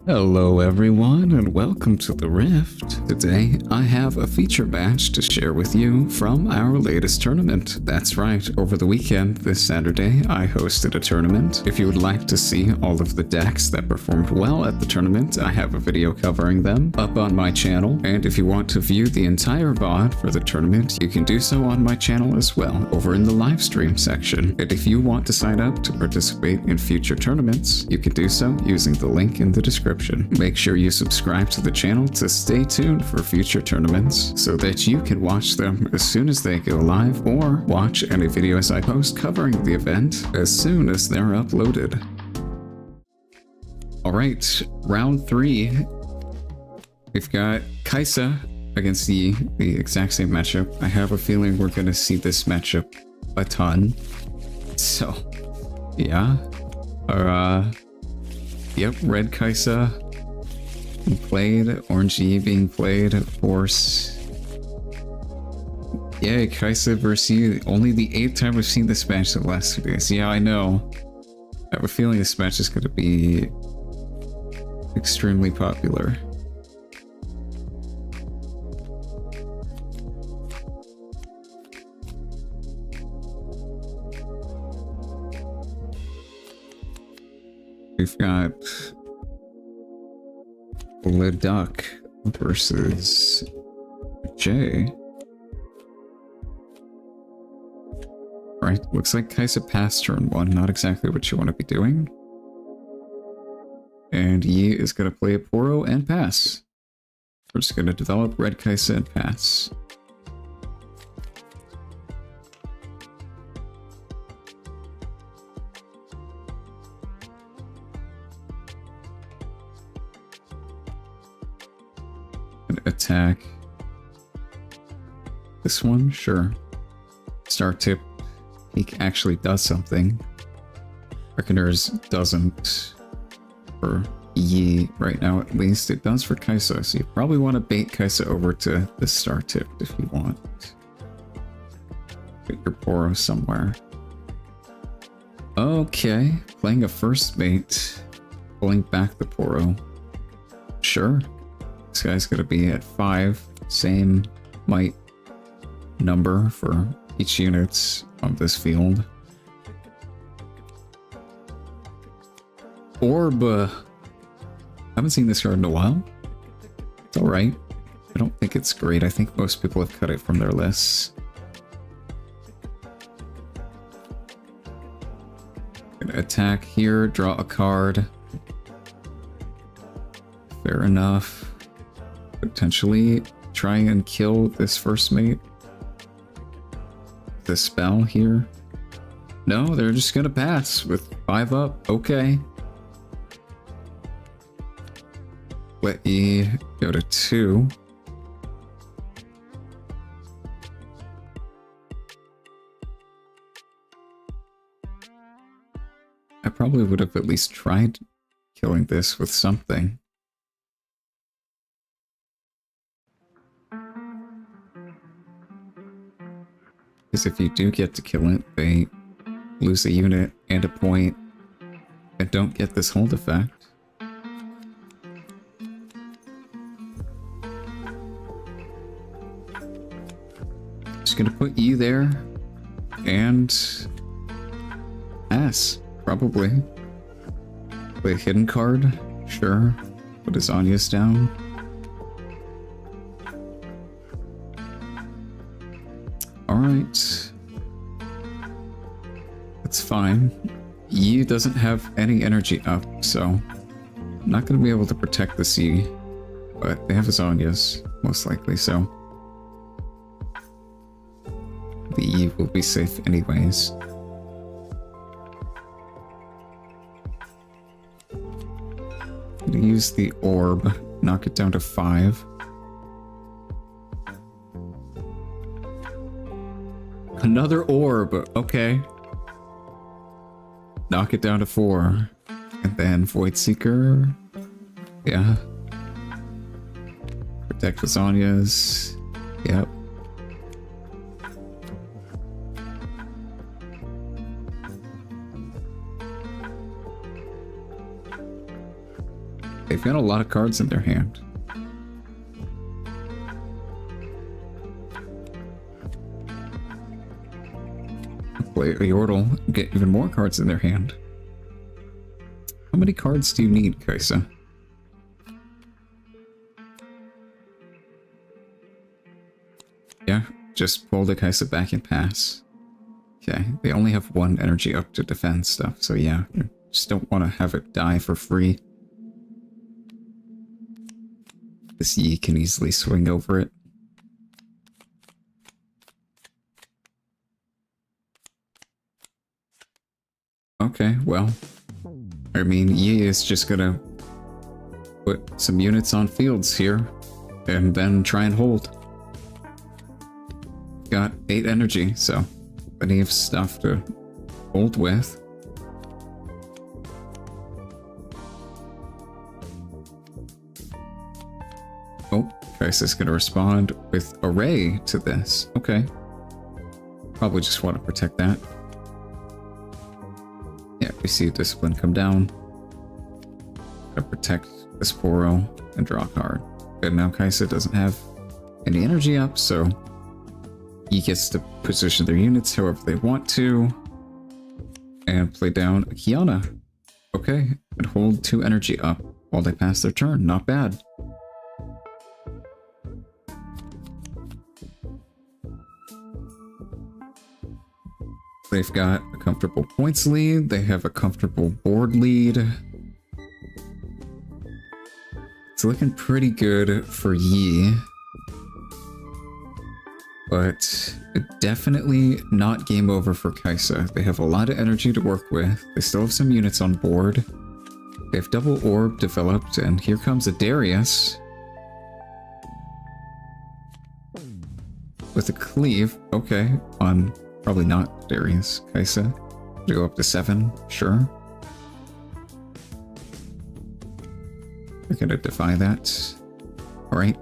Hello everyone and welcome to the Rift. Today I have a feature match to share with you from our latest tournament. That's right, over the weekend this Saturday I hosted a tournament. If you would like to see all of the decks that performed well at the tournament, I have a video covering them up on my channel, and if you want to view the entire VOD for the tournament, you can do so on my channel as well, over in the live stream section. And if you want to sign up to participate in future tournaments, you can do so using the link in the description. Make sure you subscribe to the channel to stay tuned for future tournaments so that you can watch them as soon as they go live, or watch any videos I post covering the event as soon as they're uploaded. Alright, round 3. We've got Kaisa against the exact same matchup. I have a feeling we're going to see this matchup a ton. So, yeah. Yep, red Kaisa being played, orange Yi being played, of course. Yeah, Kaisa versus Yi, only the 8th time we've seen this match in the last 2 days. Yeah, I know. I have a feeling this match is going to be extremely popular. We've got Leduc versus Jay. Right, looks like Kaisa passed turn 1, not exactly what you want to be doing. And Yi is going to play a Poro and pass. We're just going to develop red Kaisa and pass. Attack this one, sure. Star tip, he actually does something. Reckoners doesn't for Yi right now, at least. It does for Kaisa, so you probably want to bait Kaisa over to the star tip if you want. Put your Poro somewhere. Okay, playing a first mate, pulling back the Poro. Sure. This guy's going to be at 5, same might number for each unit of this field. Orb. Haven't seen this card in a while. It's alright. I don't think it's great. I think most people have cut it from their lists. Gonna attack here, draw a card. Fair enough. Potentially try and kill this first mate. The spell here. No, they're just gonna pass with 5 up. Okay. Let E go to 2. I probably would have at least tried killing this with something. Because if you do get to kill it, they lose a unit and a point and don't get this hold effect. Just gonna put you there and pass, probably. Play a hidden card, sure. Put his Anya's down. Alright. That's fine. Yi doesn't have any energy up, so I'm not going to be able to protect the sea. But they have his Anya's, most likely, so the Yi will be safe anyways. I'm going to use the orb, knock it down to 5. Another orb, okay. Knock it down to 4. And then Void Seeker. Yeah. Protect Lasagnas. Yep. They've got a lot of cards in their hand. Play a Yordle, get even more cards in their hand. How many cards do you need, Kaisa? Yeah, just pull the Kaisa back and pass. Okay, they only have one energy up to defend stuff, so yeah, you just don't want to have it die for free. This Yi can easily swing over it. Okay, well, I mean, Yi is just gonna put some units on fields here and then try and hold. Got 8 energy, so plenty of stuff to hold with. Oh, Kaisa's gonna respond with Array to this. Okay. Probably just want to protect that. Yeah, we see Discipline come down. Gotta protect the Sporo and draw a card. Good, now Kaisa doesn't have any energy up, so he gets to position their units however they want to. And play down a Kiana. Okay, and hold 2 energy up while they pass their turn. Not bad. They've got a comfortable points lead. They have a comfortable board lead. It's looking pretty good for Yi. But definitely not game over for Kaisa. They have a lot of energy to work with. They still have some units on board. They have double orb developed, and here comes a Darius. With a cleave. Okay, on probably not Darius. Kaisa. To go up to 7, sure. We're gonna defy that. Alright.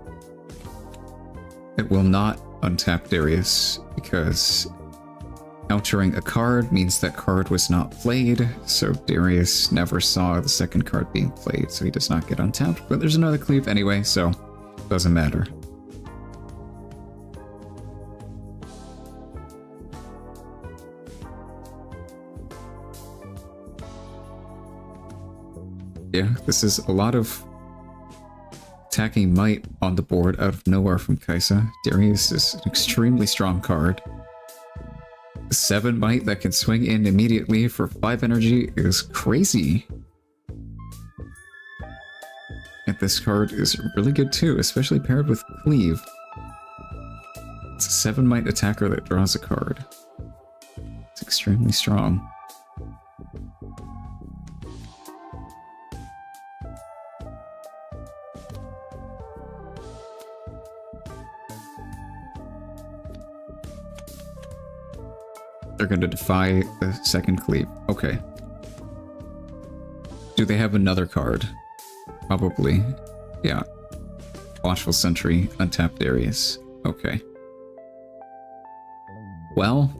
It will not untap Darius, because countering a card means that card was not played, so Darius never saw the second card being played, so he does not get untapped, but there's another cleave anyway, so it doesn't matter. Yeah, this is a lot of attacking might on the board out of nowhere from Kaisa. Darius is an extremely strong card. 7 might that can swing in immediately for 5 energy is crazy. And this card is really good too, especially paired with Cleave. It's a 7 might attacker that draws a card. It's extremely strong. They're going to defy the second cleave. Okay. Do they have another card? Probably. Yeah. Watchful Sentry, untap Darius. Okay. Well.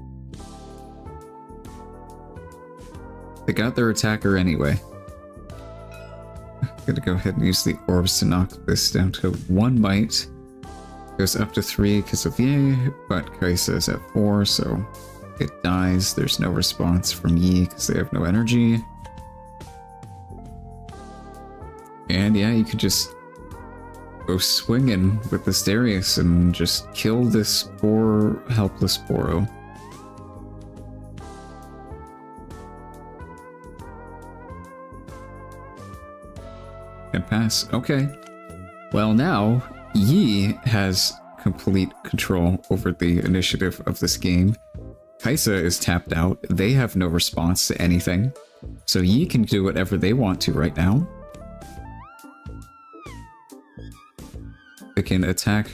They got their attacker anyway. I'm gonna go ahead and use the orbs to knock this down to 1 might. Goes up to 3 because of Yi, but Kaisa is at 4, so it dies. There's no response from Yi because they have no energy. And yeah, you could just go swinging with this Darius and just kill this poor, helpless Boro. And pass. Okay. Well, now Yi has complete control over the initiative of this game. Kaisa is tapped out. They have no response to anything. So Yi can do whatever they want to right now. They can attack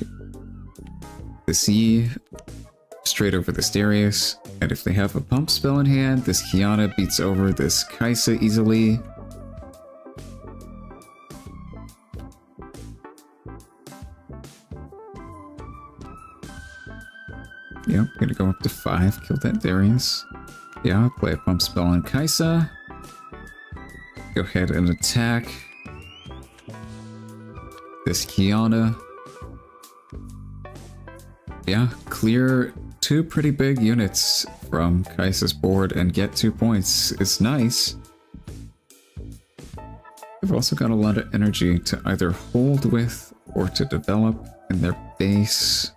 this Yi straight over this Darius. And if they have a pump spell in hand, this Kiana beats over this Kaisa easily. Yep, gonna go up to 5, kill that Darius. Yeah, play a pump spell on Kaisa. Go ahead and attack. this Kiana. Yeah, clear 2 pretty big units from Kaisa's board and get 2 points. It's nice. They've also got a lot of energy to either hold with or to develop in their base.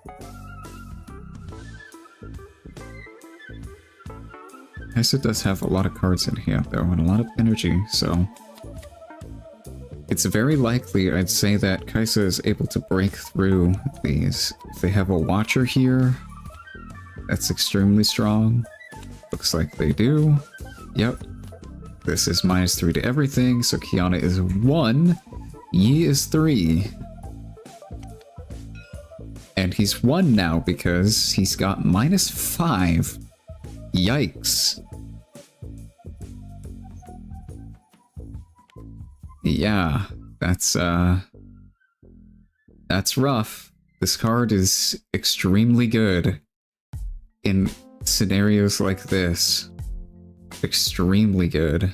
Kaisa does have a lot of cards in here though, and a lot of energy, so it's very likely, I'd say, that Kaisa is able to break through these. If they have a Watcher here, that's extremely strong. Looks like they do. Yep. This is -3 to everything, so Kiana is 1. Yi is 3. And he's 1 now because he's got -5. Yikes. Yeah, that's rough. This card is extremely good in scenarios like this. Extremely good.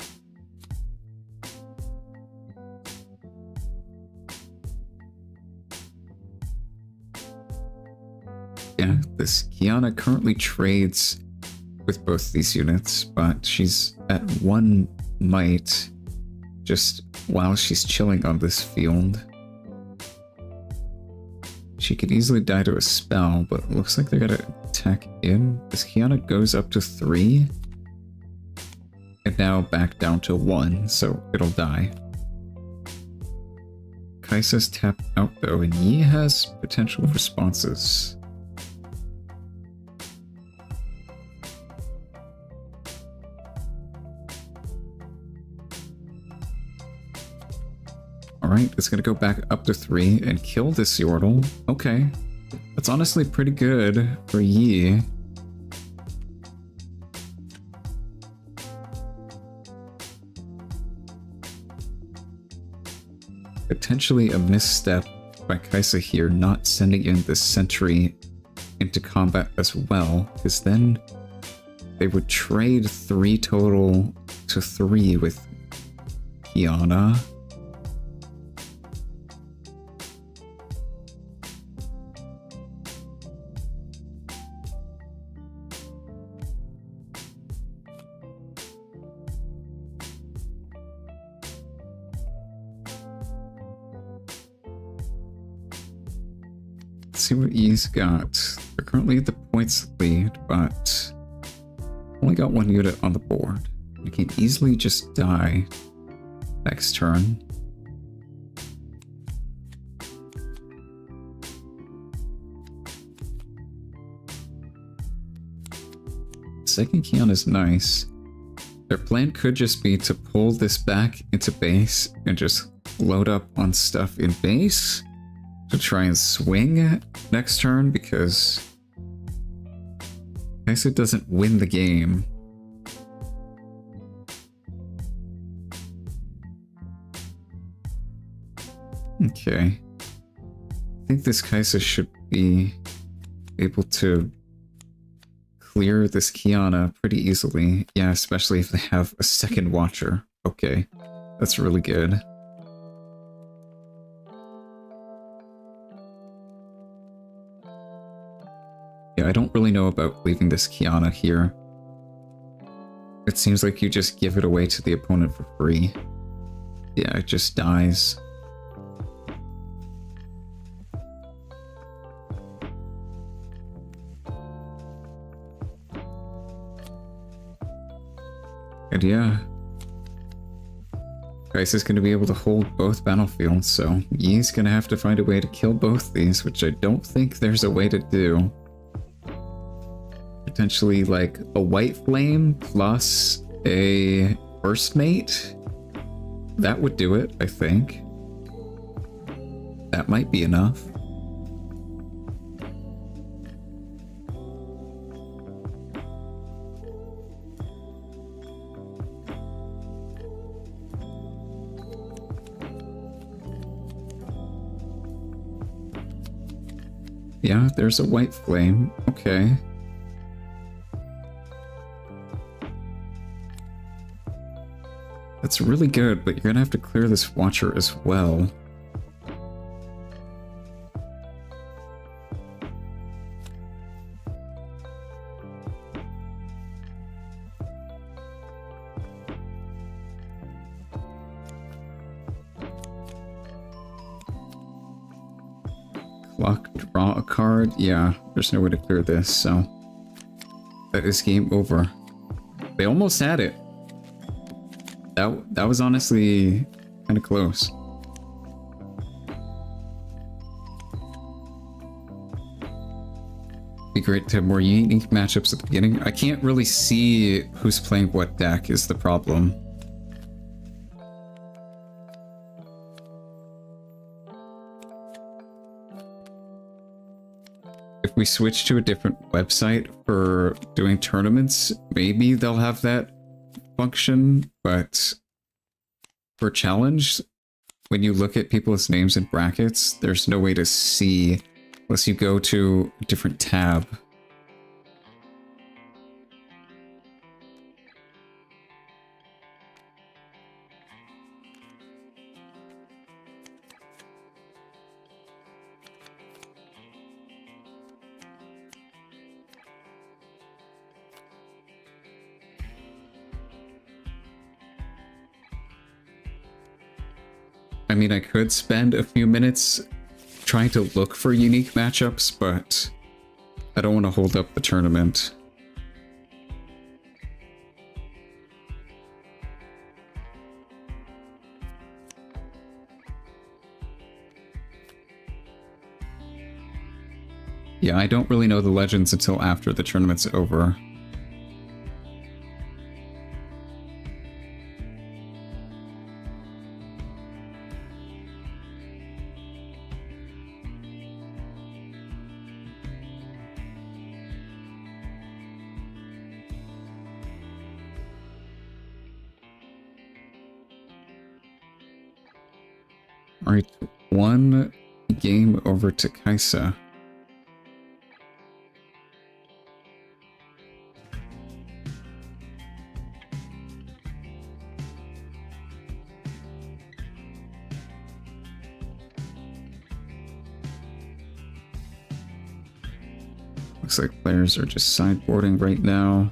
Yeah, this Kiana currently trades with both these units, but she's at 1 might just while she's chilling on this field. She could easily die to a spell, but it looks like they're gonna attack in. This Kiana goes up to 3. And now back down to 1, so it'll die. Kaisa's tapped out though, and Yi has potential responses. Alright, it's gonna go back up to 3 and kill this Yordle. Okay. That's honestly pretty good for Yi. Potentially a misstep by Kaisa here, not sending in this sentry into combat as well, because then they would trade 3 total to 3 with Kiana. See what Yi's got. They're currently at the points lead, but only got 1 unit on the board. You can easily just die next turn. Second Kiana is nice. Their plan could just be to pull this back into base and just load up on stuff in base to try and swing next turn, because Kaisa doesn't win the game. Okay. I think this Kaisa should be able to clear this Kiana pretty easily. Yeah, especially if they have a second Watcher. Okay, that's really good. Yeah, I don't really know about leaving this Kiana here. It seems like you just give it away to the opponent for free. Yeah, it just dies. And yeah, Kaisa's going to be able to hold both battlefields, so Yi's going to have to find a way to kill both these, which I don't think there's a way to do. Potentially like a White Flame plus a First Mate. That would do it, I think. That might be enough. Yeah, there's a White Flame. Okay. That's really good, but you're gonna have to clear this Watcher as well. luck, draw a card. Yeah, there's no way to clear this, so that is game over. They almost had it. That was honestly kind of close. Be great to have more unique matchups at the beginning. I can't really see who's playing what deck is the problem. If we switch to a different website for doing tournaments, maybe they'll have that function, but for challenge, when you look at people's names in brackets, there's no way to see unless you go to a different tab. I mean, I could spend a few minutes trying to look for unique matchups, but I don't want to hold up the tournament. Yeah, I don't really know the legends until after the tournament's over. Alright, one game over to Kaisa. Looks like players are just sideboarding right now.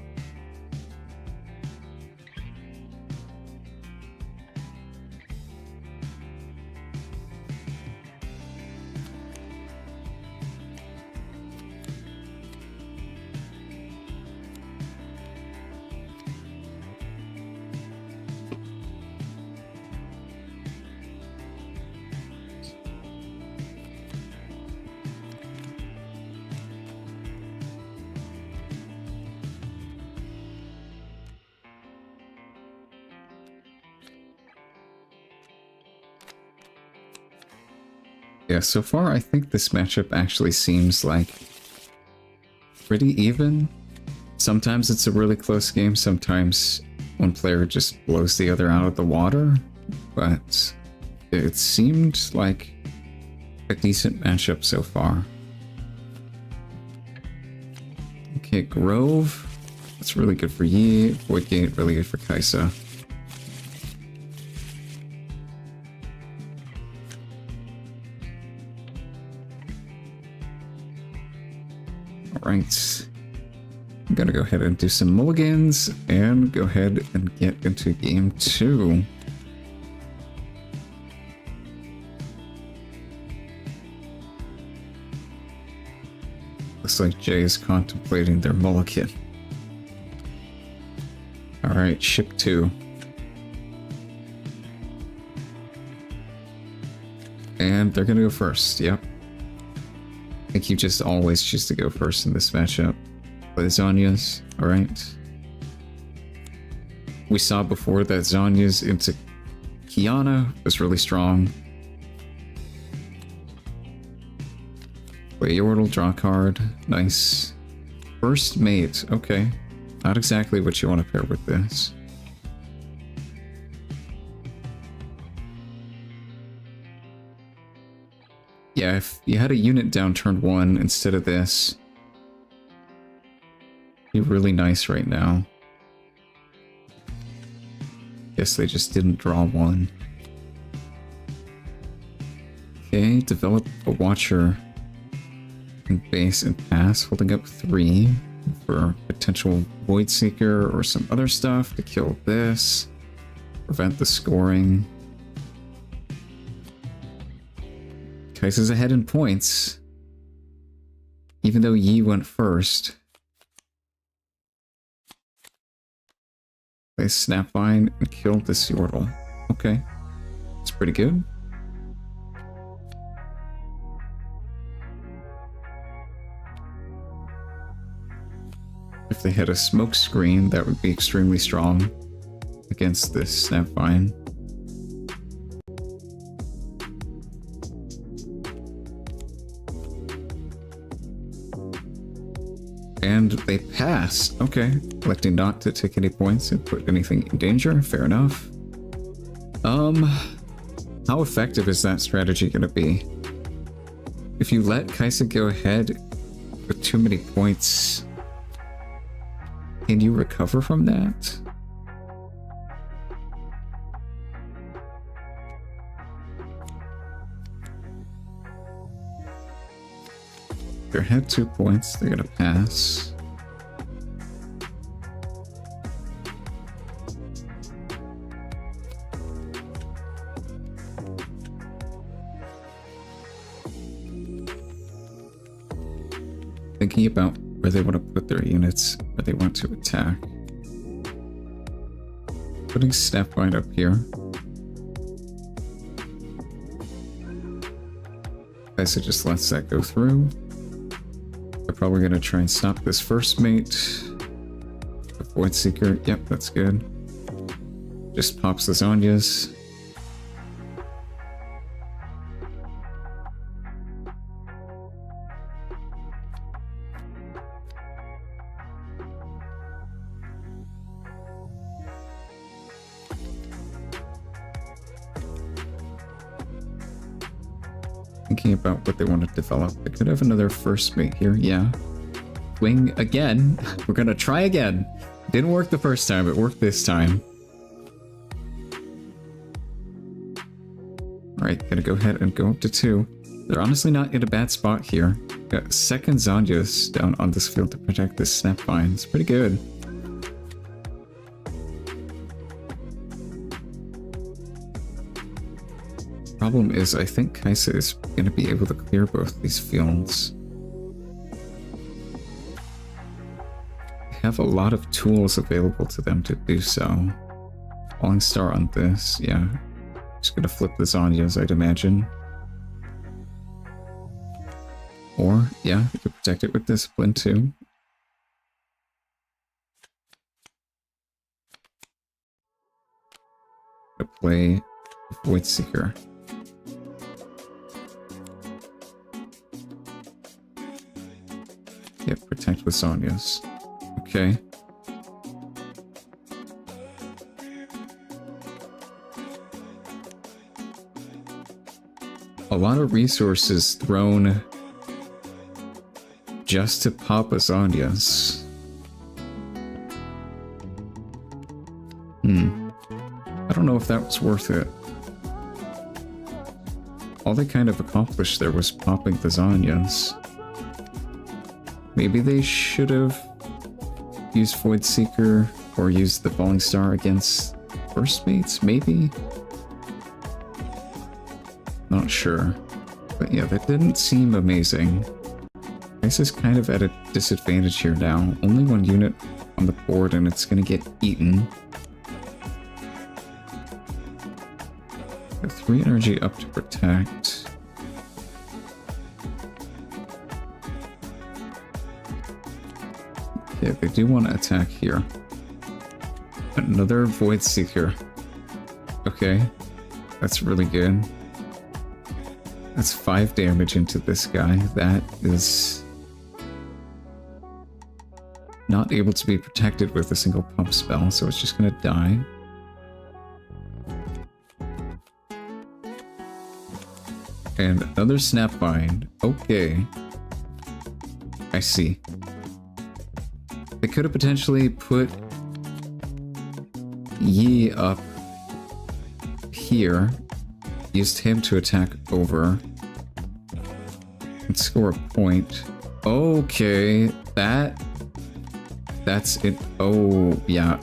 Yeah, so far I think this matchup actually seems like pretty even. Sometimes it's a really close game, sometimes one player just blows the other out of the water, but it seemed like a decent matchup so far. Okay, Grove, that's really good for Yi. Void Gate, really good for Kaisa. Alright, I'm gonna go ahead and do some mulligans and go ahead and get into game 2. Looks like Jay is contemplating their mulligan. Alright, ship 2. And they're gonna go first, yep. I think you just always choose to go first in this matchup. Play Zhonya's, alright. We saw before that Zhonya's into Kiana was really strong. Play Yordle, draw a card, nice. First Mate, okay. Not exactly what you want to pair with this. Yeah, if you had a unit down turn 1 instead of this, it'd be really nice right now. Guess they just didn't draw one. Okay, develop a Watcher in base and pass, holding up 3 for potential Void Seeker or some other stuff to kill this, prevent the scoring. Kaisa's ahead in points. Even though Yi went first. They Snapvine and killed this Yordle. Okay. That's pretty good. If they had a smoke screen, that would be extremely strong against this Snapvine. And they passed. Okay. Electing not to take any points and put anything in danger. Fair enough. How effective is that strategy going to be? If you let Kaisa go ahead with too many points, can you recover from that? They had 2 points, they're gonna pass. Thinking about where they want to put their units, where they want to attack. Putting Snapvine up here. Kaisa just lets that go through. They're probably going to try and stop this first mate. The Void Seeker, yep, that's good. Just pops the Zonyas. Thinking about what they want to develop. They could have another first mate here, yeah. Wing again. We're gonna try again. Didn't work the first time, it worked this time. Alright, gonna go ahead and go up to 2. They're honestly not in a bad spot here. Got second Zonyas down on this field to protect this Snapvine. It's pretty good. Problem is, I think Kaisa is going to be able to clear both these fields. They have a lot of tools available to them to do so. Falling Star on this, yeah. Just gonna flip the Zonyas, I'd imagine. Or, yeah, we could protect it with Discipline too. To play Void Seeker. Yep, protect with Zonyas. Okay. A lot of resources thrown just to pop a Zonyas. I don't know if that was worth it. All they kind of accomplished there was popping the Zonyas. Maybe they should have used Void Seeker or used the Falling Star against first mates, maybe? Not sure. But yeah, that didn't seem amazing. Kaisa's kind of at a disadvantage here now. Only one unit on the board and it's gonna get eaten. Got 3 energy up to protect. Yeah, they do want to attack here. Another Void Seeker. Okay, that's really good. That's 5 damage into this guy. That is not able to be protected with a single pump spell, so it's just gonna die. And another Snapvine. Okay. I see. They could have potentially put Yi up here, used him to attack over, and score a point. Okay, that's it. Oh, yeah,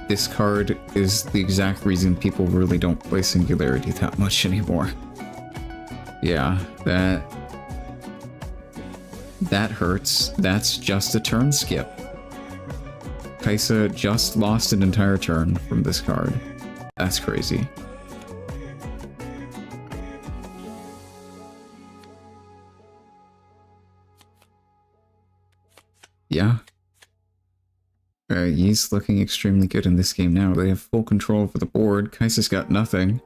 this card is the exact reason people really don't play Singularity that much anymore. Yeah, that That hurts. That's just a turn skip. Kaisa just lost an entire turn from this card. That's crazy. Yeah. He's looking extremely good in this game now. They have full control over the board. Kaisa's got nothing.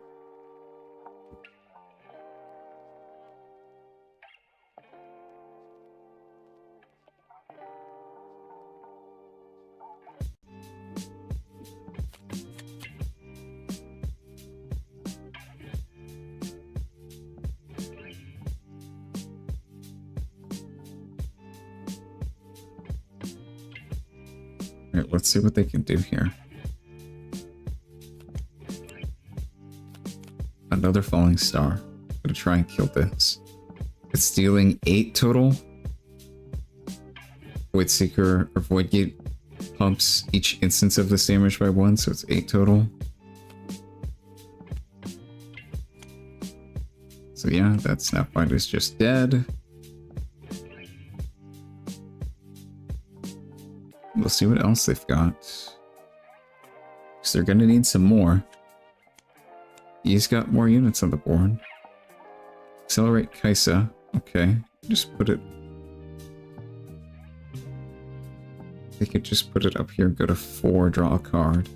Alright, let's see what they can do here. Another falling star. I'm gonna try and kill this. It's dealing 8 total. Void Seeker or Void Gate pumps each instance of this damage by 1, so it's 8 total. So yeah, that Snapbite is just dead. We'll see what else they've got. Because they're gonna need some more. He's got more units on the board. Accelerate Kaisa. Okay, just put it... They could just put it up here, go to 4, draw a card.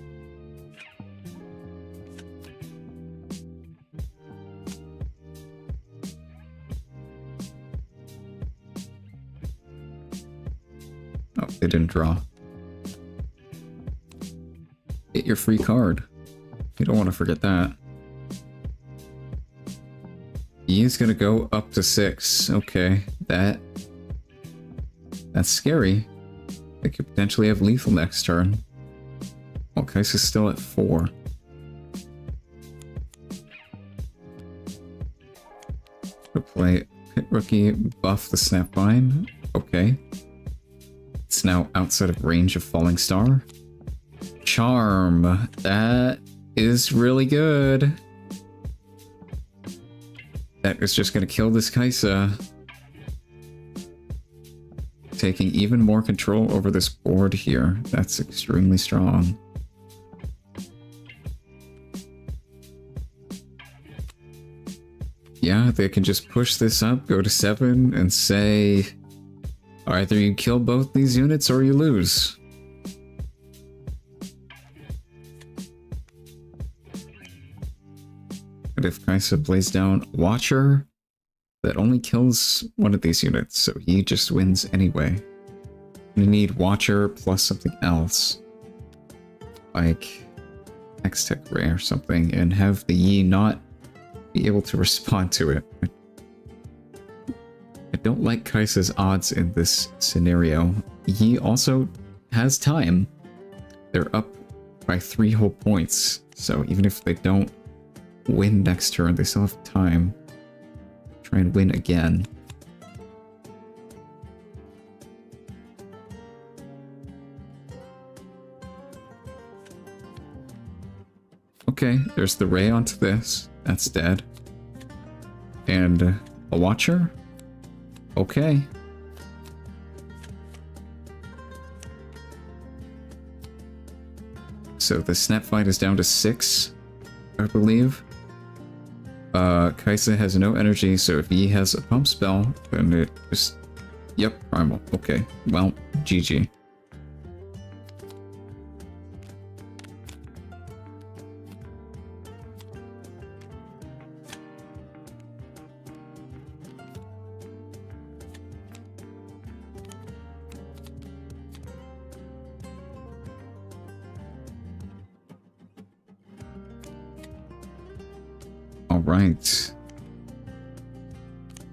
Oh, they didn't draw. Get your free card. You don't want to forget that. He's gonna go up to 6. Okay, that's scary. They could potentially have lethal next turn. Well, Kaisa's still at 4. We'll play Pit Rookie, buff the Snapvine. Okay. It's now outside of range of Falling Star. Charm. That is really good. That is just going to kill this Kaisa. Taking even more control over this board here. That's extremely strong. Yeah, they can just push this up, go to 7, and say, either you kill both these units or you lose. But if Kaisa plays down Watcher, that only kills one of these units, so he just wins anyway. You need Watcher plus something else, like X-Tech Ray or something, and have the Yi not be able to respond to it. I don't like Kaisa's odds in this scenario. Yi also has time. They're up by 3 whole points, so even if they don't win next turn, they still have time. Try and win again. Okay, there's the Ray onto this. That's dead. And a Watcher? Okay. So the Snap Fight is down to 6, I believe. Kaisa has no energy, so if he has a pump spell, then it just... Yep, Primal. Okay, well, GG. Alright.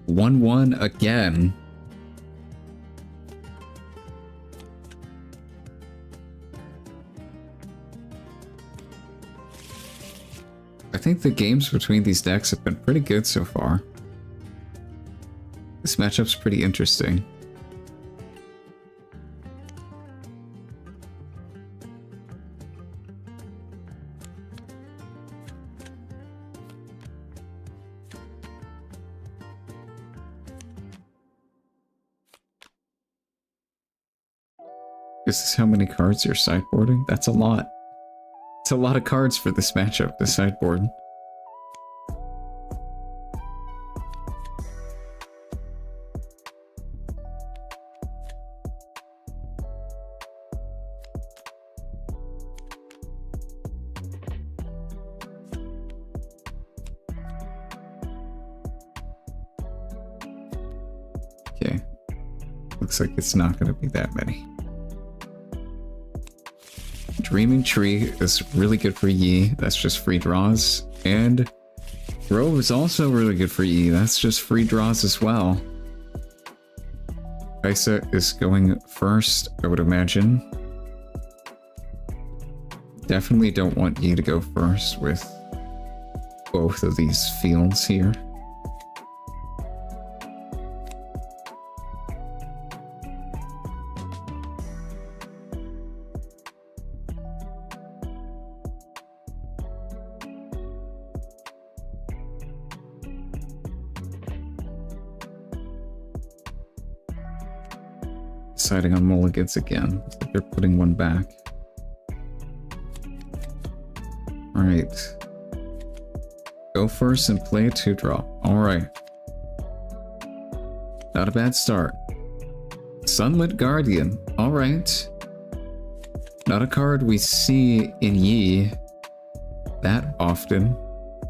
1-1 again. I think the games between these decks have been pretty good so far. This matchup's pretty interesting. Is this how many cards you're sideboarding? That's a lot. It's a lot of cards for this matchup, the sideboard. Okay. Looks like it's not going to be that many. Dreaming Tree is really good for Yi. That's just free draws. And Grove is also really good for Yi. That's just free draws as well. Kaisa is going first, I would imagine. Definitely don't want Yi to go first with both of these fields here. Deciding on mulligans again. Looks like they're putting one back. Alright. Go first and play a 2-drop. Alright. Not a bad start. Sunlit Guardian. Alright. Not a card we see in Yi that often.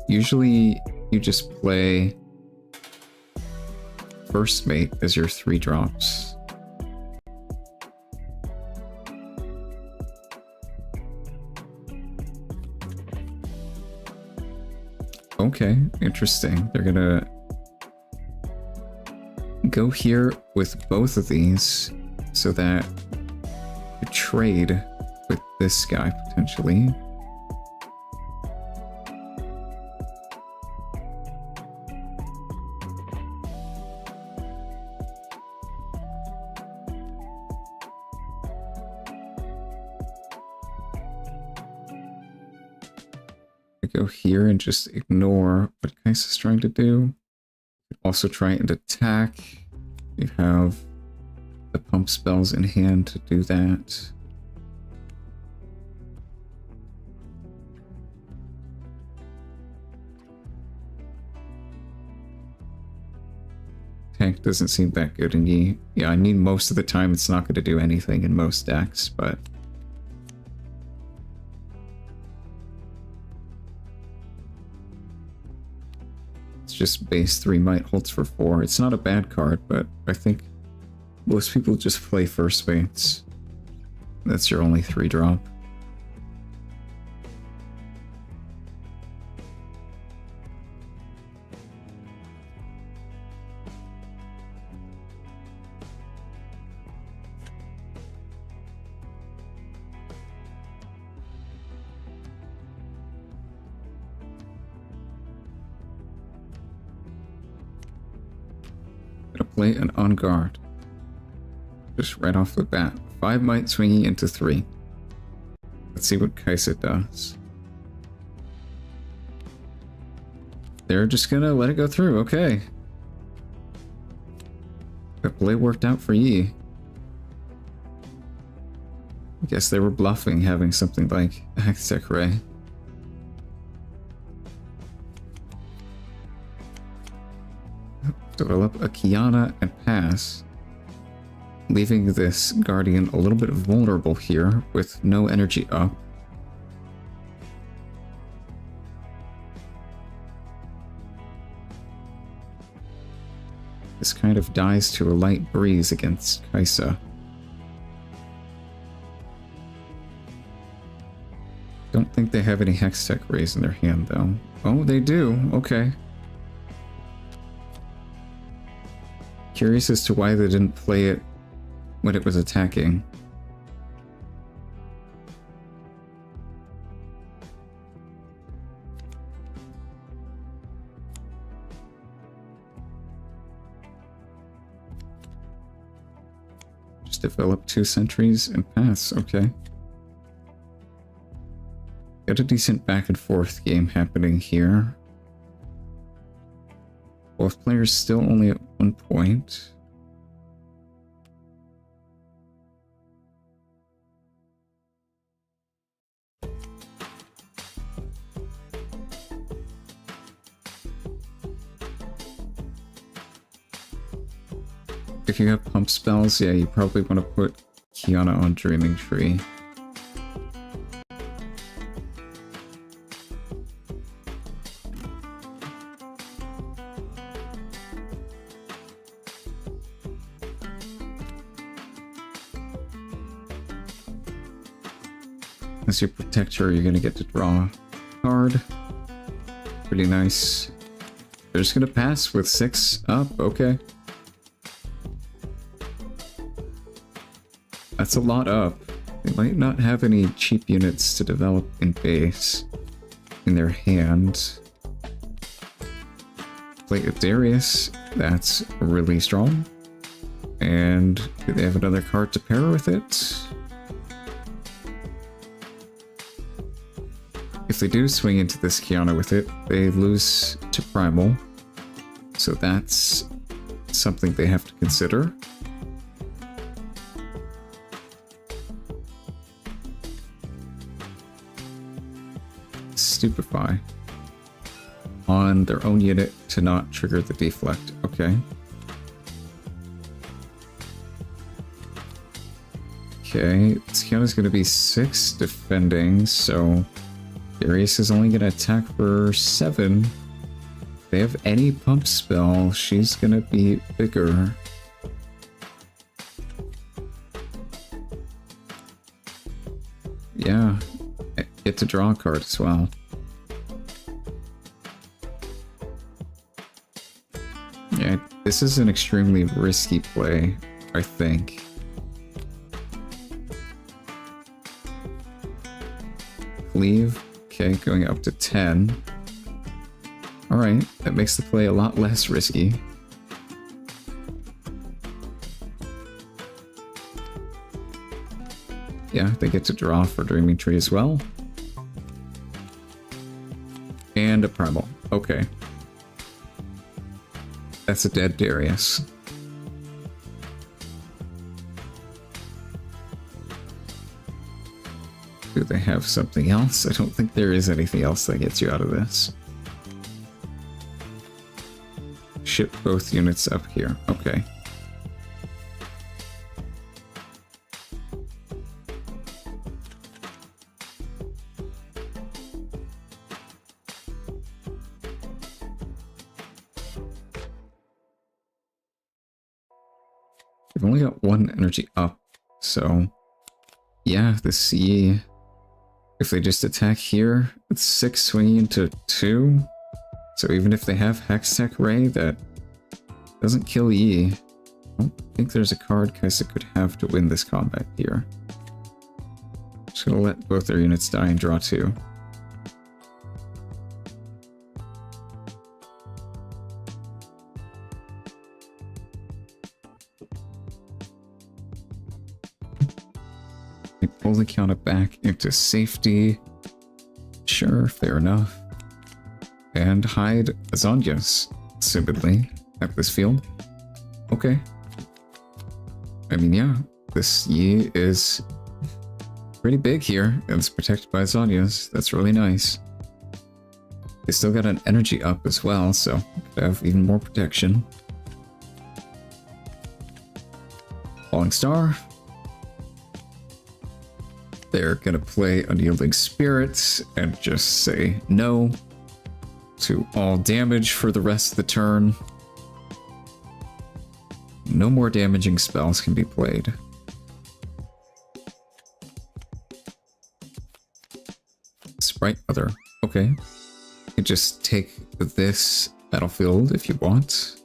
Usually you just play First Mate as your 3 drops. Okay, interesting. They're gonna go here with both of these so that you trade with this guy potentially. Go here and just ignore what Kaisa's trying to do. Also try and attack. You have the pump spells in hand to do that. Tank doesn't seem that good in Yi. Yeah, I mean most of the time it's not going to do anything in most decks, but just base 3 might, holds for 4. It's not a bad card, but I think most people just play First Mates. That's your only 3-drop. Play an On Guard. Just right off the bat. 5 might swinging into 3. Let's see what Kaisa does. They're just gonna let it go through, okay. That play worked out for Yi. I guess they were bluffing having something like a Hextech Ray. Develop a Kiana and pass, leaving this Guardian a little bit vulnerable here with no energy up. This kind of dies to a light breeze against Kaisa. Don't think they have any Hextech Rays in their hand though. Oh, they do, okay. Curious as to why they didn't play it when it was attacking. Just develop 2 sentries and pass, okay. Got a decent back and forth game happening here. Both players still only at 1 point. if you have pump spells, yeah, you probably want to put Kiana on Dreaming Tree. As you protect her, you're gonna get to draw a card. Pretty nice. They're just gonna pass with 6 up, okay. That's a lot up. They might not have any cheap units to develop in base in their hand. Play a Darius, that's really strong. And do they have another card to pair with it? If they do swing into this Kiana with it, they lose to Primal. So that's something they have to consider. Stupefy. On their own unit to not trigger the deflect. Okay. Okay, this Kiana's going to be 6 defending, so Darius is only going to attack for 7. If they have any pump spell, she's going to be bigger. Yeah, get to draw a card as well. Yeah, this is an extremely risky play, I think. Leave. Okay, going up to 10. Alright, that makes the play a lot less risky. Yeah, they get to draw for Dreaming Tree as well. And a Primal. Okay. That's a dead Darius. Do they have something else? I don't think there is anything else that gets you out of this. Ship both units up here. Okay. They've only got 1 energy up, so yeah, the CE. If they just attack here, it's 6 swinging into 2. So even if they have Hextech Ray, that doesn't kill Yi. I don't think there's a card Kaisa could have to win this combat here. Just gonna let both their units die and draw 2. They pull the counter back into safety. Sure, fair enough. And hide Azanya's, assumedly, at this field. Okay. I mean, yeah, this Yi is pretty big here, and it's protected by Azanya's. That's really nice. They still got an energy up as well, so could have even more protection. Falling Star. They're gonna play Unyielding Spirits and just say no to all damage for the rest of the turn. No more damaging spells can be played. Sprite Mother. Okay. You can just take this battlefield if you want.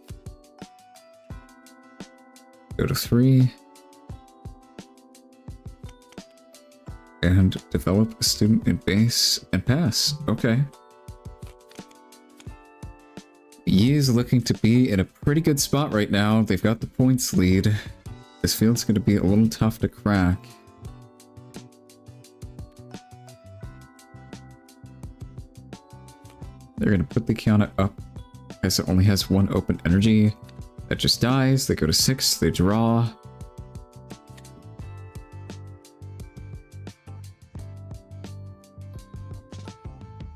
Go to 3. And develop a student in base and pass. Okay. Yi is looking to be in a pretty good spot right now. They've got the points lead. This field's going to be a little tough to crack. They're going to put the counter up as it only has 1 open energy. That just dies. They go to 6. They draw.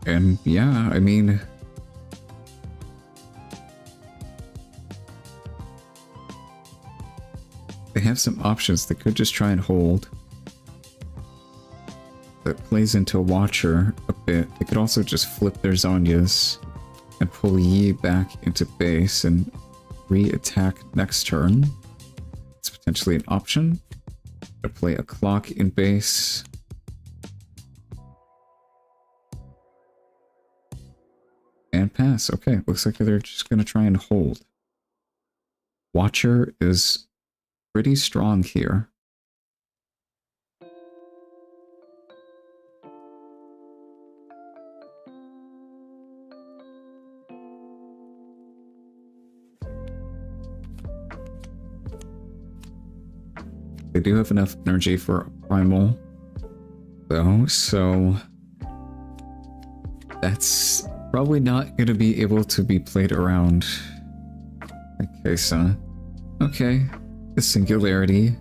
And yeah, I mean, have some options. They could just try and hold. That plays into Watcher a bit. They could also just flip their Zhonya's and pull Yi back into base and re-attack next turn. It's potentially an option. To play a clock in base. And pass. Okay, looks like they're just gonna try and hold. Watcher is pretty strong here. They do have enough energy for a primal, though, so that's probably not going to be able to be played around. Okay, so okay, the singularity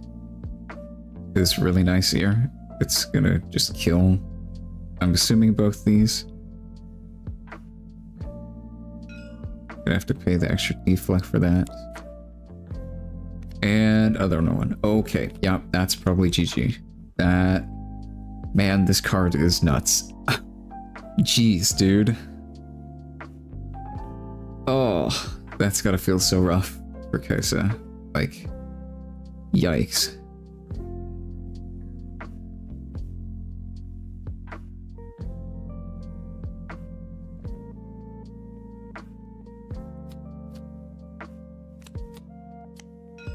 is really nice here. It's gonna just kill, I'm assuming, both these. Gonna have to pay the extra deflect for that. And other one. Okay, yeah, that's probably GG. That, man, this card is nuts. Jeez, dude. Oh, that's gotta feel so rough for Krita. Like, yikes.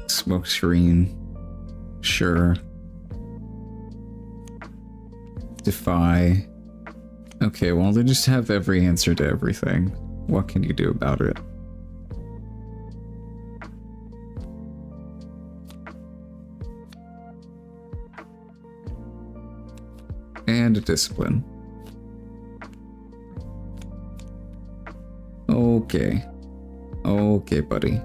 Smoke screen. Sure. Defy. Okay, well, they just have every answer to everything. What can you do about it? And a discipline. Okay. Okay, buddy.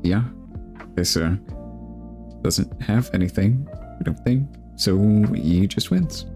Yeah. Okay, so doesn't have anything, I don't think. So he just wins.